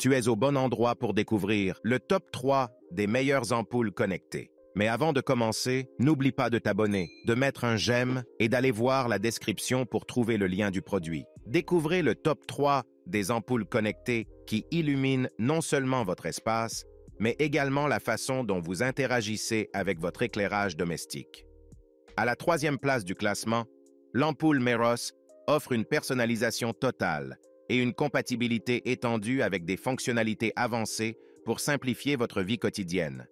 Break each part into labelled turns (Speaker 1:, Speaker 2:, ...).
Speaker 1: Tu es au bon endroit pour découvrir le top 3 des meilleures ampoules connectées. Mais avant de commencer, n'oublie pas de t'abonner, de mettre un j'aime et d'aller voir la description pour trouver le lien du produit. Découvrez le top 3 des ampoules connectées qui illuminent non seulement votre espace, mais également la façon dont vous interagissez avec votre éclairage domestique. À la 3e place du classement, l'ampoule Meros offre une personnalisation totale et une compatibilité étendue avec des fonctionnalités avancées pour simplifier votre vie quotidienne.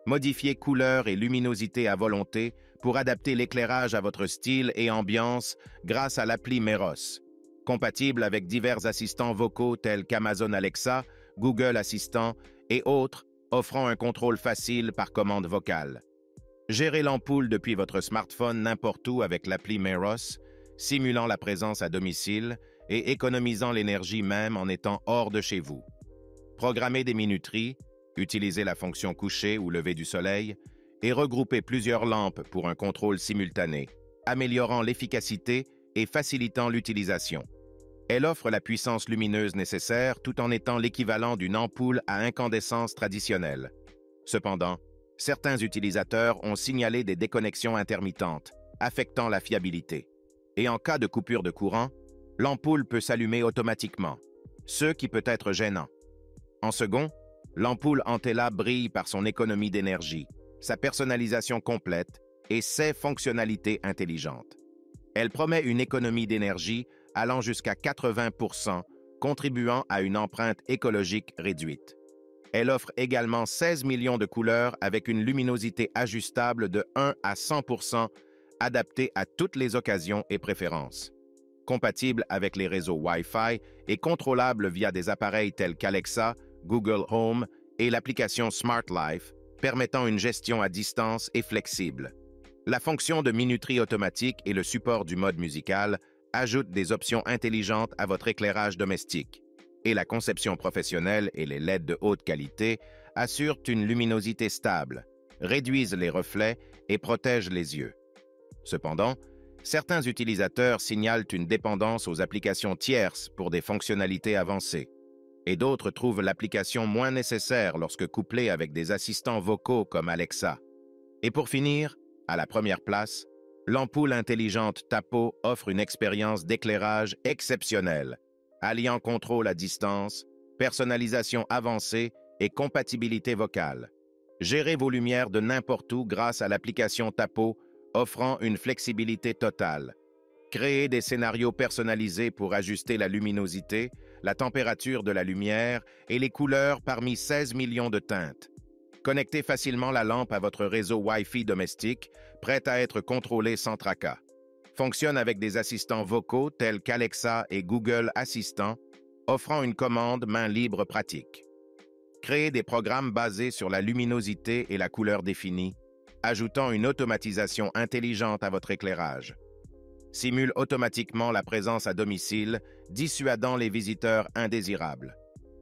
Speaker 1: Modifiez couleur et luminosité à volonté pour adapter l'éclairage à votre style et ambiance grâce à l'appli Meros. Compatible avec divers assistants vocaux tels qu'Amazon Alexa, Google Assistant et autres, offrant un contrôle facile par commande vocale. Gérez l'ampoule depuis votre smartphone n'importe où avec l'appli Meros, simulant la présence à domicile et économisant l'énergie même en étant hors de chez vous. Programmez des minuteries, utilisez la fonction coucher ou lever du soleil et regroupez plusieurs lampes pour un contrôle simultané, améliorant l'efficacité et facilitant l'utilisation. Elle offre la puissance lumineuse nécessaire tout en étant l'équivalent d'une ampoule à incandescence traditionnelle. Cependant, certains utilisateurs ont signalé des déconnexions intermittentes, affectant la fiabilité. Et en cas de coupure de courant, l'ampoule peut s'allumer automatiquement, ce qui peut être gênant. En second, l'ampoule Antella brille par son économie d'énergie, sa personnalisation complète et ses fonctionnalités intelligentes. Elle promet une économie d'énergie allant jusqu'à 80%, contribuant à une empreinte écologique réduite. Elle offre également 16 millions de couleurs avec une luminosité ajustable de 1 à 100%, adaptée à toutes les occasions et préférences. Compatible avec les réseaux Wi-Fi et contrôlable via des appareils tels qu'Alexa, Google Home et l'application Smart Life, permettant une gestion à distance et flexible. La fonction de minuterie automatique et le support du mode musical ajoutent des options intelligentes à votre éclairage domestique. Et la conception professionnelle et les LED de haute qualité assurent une luminosité stable, réduisent les reflets et protègent les yeux. Cependant, certains utilisateurs signalent une dépendance aux applications tierces pour des fonctionnalités avancées, et d'autres trouvent l'application moins nécessaire lorsque couplée avec des assistants vocaux comme Alexa. Et pour finir, à la première place, l'ampoule intelligente Tapo offre une expérience d'éclairage exceptionnelle, alliant contrôle à distance, personnalisation avancée et compatibilité vocale. Gérez vos lumières de n'importe où grâce à l'application Tapo, offrant une flexibilité totale. Créez des scénarios personnalisés pour ajuster la luminosité, la température de la lumière et les couleurs parmi 16 millions de teintes. Connectez facilement la lampe à votre réseau Wi-Fi domestique, prête à être contrôlée sans tracas. Fonctionne avec des assistants vocaux tels qu'Alexa et Google Assistant, offrant une commande main libre pratique. Créez des programmes basés sur la luminosité et la couleur définie, ajoutant une automatisation intelligente à votre éclairage. Simule automatiquement la présence à domicile, dissuadant les visiteurs indésirables.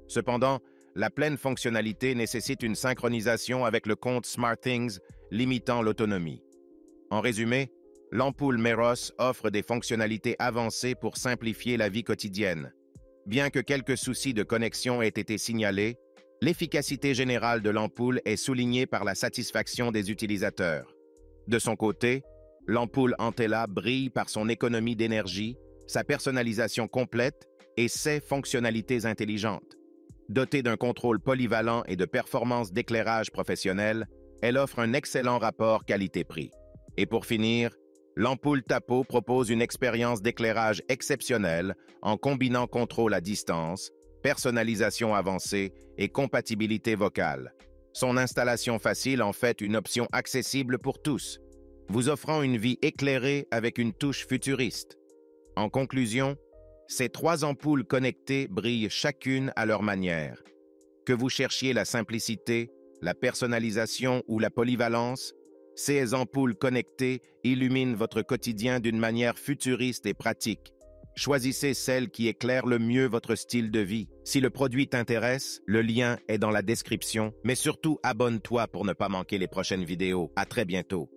Speaker 1: Cependant, la pleine fonctionnalité nécessite une synchronisation avec le compte SmartThings, limitant l'autonomie. En résumé, l'ampoule Meros offre des fonctionnalités avancées pour simplifier la vie quotidienne. Bien que quelques soucis de connexion aient été signalés, l'efficacité générale de l'ampoule est soulignée par la satisfaction des utilisateurs. De son côté, l'ampoule Antella brille par son économie d'énergie, sa personnalisation complète et ses fonctionnalités intelligentes. Dotée d'un contrôle polyvalent et de performances d'éclairage professionnel, elle offre un excellent rapport qualité-prix. Et pour finir, l'ampoule Tapo propose une expérience d'éclairage exceptionnelle en combinant contrôle à distance, personnalisation avancée et compatibilité vocale. Son installation facile en fait une option accessible pour tous, vous offrant une vie éclairée avec une touche futuriste. En conclusion, ces 3 ampoules connectées brillent chacune à leur manière. Que vous cherchiez la simplicité, la personnalisation ou la polyvalence, ces ampoules connectées illuminent votre quotidien d'une manière futuriste et pratique. Choisissez celle qui éclaire le mieux votre style de vie. Si le produit t'intéresse, le lien est dans la description, mais surtout abonne-toi pour ne pas manquer les prochaines vidéos. À très bientôt.